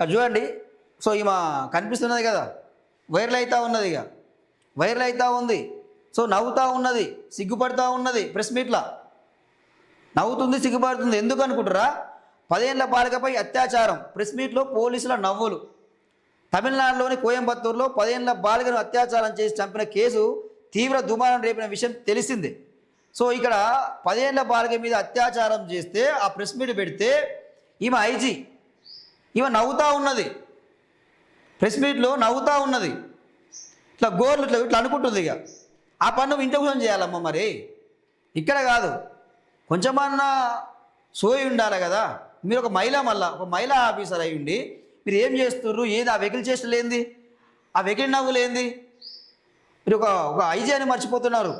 ఇక్కడ చూడండి. సో ఈమె కనిపిస్తున్నది కదా, వైరల్ అవుతూ ఉన్నది, ఇక వైరల్ అవుతూ ఉంది. సో నవ్వుతూ ఉన్నది, సిగ్గుపడుతూ ఉన్నది, ప్రెస్ మీట్లో నవ్వుతుంది, సిగ్గుపడుతుంది. ఎందుకు అనుకుంటారా? 10 ఏళ్ల బాలికపై అత్యాచారం, ప్రెస్ మీట్లో పోలీసుల నవ్వులు. తమిళనాడులోని కోయంబత్తూరులో 10 ఏళ్ల బాలికను అత్యాచారం చేసి చంపిన కేసు తీవ్ర దుమారం రేపిన విషయం తెలిసిందే. సో ఇక్కడ 10 ఏళ్ల బాలిక మీద అత్యాచారం చేస్తే ఆ ప్రెస్ మీట్ పెడితే ఈమె ఐజీ, ఈమె నవ్వుతూ ఉన్నది, ప్రెస్ మీట్లో నవ్వుతూ ఉన్నది, ఇట్లా గోర్లు ఇట్లా ఇట్లా అనుకుంటుంది. ఇక ఆ పన్ను ఇంట్లో కూర్చొని చేయాలమ్మ, మరి ఇక్కడ కాదు, కొంచెమన్నా సోయి ఉండాలి కదా. మీరు ఒక మహిళ, మళ్ళా ఒక మహిళా ఆఫీసర్ అయి ఉండి మీరు ఏం చేస్తుర్రు? ఏది ఆ వెకిలి చేష్టలేంది, ఆ వెకిలి నవ్వులేంది? మీరు ఒక ఐజీ అని మర్చిపోతున్నారు.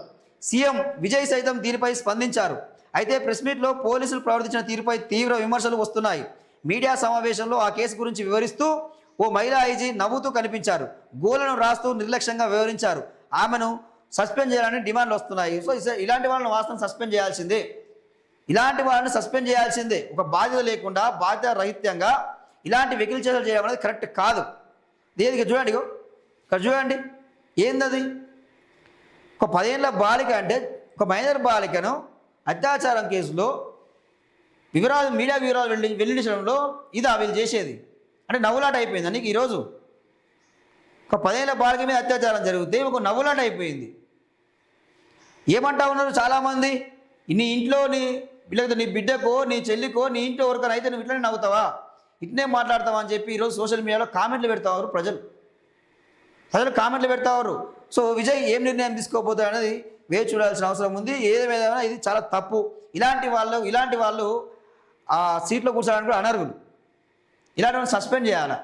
సీఎం విజయ్ సైతం దీనిపై స్పందించారు. అయితే ప్రెస్ మీట్లో పోలీసులు ప్రవర్తించిన తీరుపై తీవ్ర విమర్శలు వస్తున్నాయి. మీడియా సమావేశంలో ఆ కేసు గురించి వివరిస్తూ ఓ మహిళా ఐజీ నవ్వుతూ కనిపించారు. గోలను రాస్తూ నిర్లక్ష్యంగా వివరించారు. ఆమెను సస్పెండ్ చేయాలని డిమాండ్లు వస్తున్నాయి. సో ఇలాంటి వాళ్ళని వాస్తవం సస్పెండ్ చేయాల్సిందే, ఇలాంటి వాళ్ళని సస్పెండ్ చేయాల్సిందే. ఒక బాధ్యత లేకుండా బాధ్యత రహిత్యంగా ఇలాంటి వెకిలి చర్యలు చేయడం అనేది కరెక్ట్ కాదు. దేనికి చూడండి, ఇక్కడ చూడండి ఏందది. ఒక 10 ఏళ్ల బాలిక, అంటే ఒక మైనర్ బాలికను అత్యాచారం కేసులో వివరాలు, మీడియా వివరాలు వెల్లడించడంలో ఇదా వీళ్ళు చేసేది? అంటే నవ్వులాట అయిపోయింది నీకు ఈరోజు. ఒక 10 ఏళ్ల బాలిక మీద అత్యాచారం జరిగితే ఒక నవ్వులాట అయిపోయింది. ఏమంటా ఉన్నారు చాలామంది, నీ ఇంట్లో లేకపోతే నీ బిడ్డకో నీ చెల్లికో నీ ఇంట్లో ఎవరికైనా అయితే నువ్వు ఇట్లనే నవ్వుతావా, ఇట్నే మాట్లాడతావా అని చెప్పి ఈరోజు సోషల్ మీడియాలో కామెంట్లు పెడతావారు ప్రజలు కామెంట్లు పెడతావారు. సో విజయ్ ఏం నిర్ణయం తీసుకోబోతాడు అనేది వేచి చూడాల్సిన అవసరం ఉంది. ఏదేమైనా ఇది చాలా తప్పు. ఇలాంటి వాళ్ళు ఆ సీట్లో కూర్చోడానికి కూడా అనర్హులు. ఇలాంటి వాళ్ళని సస్పెండ్ చేయాలి.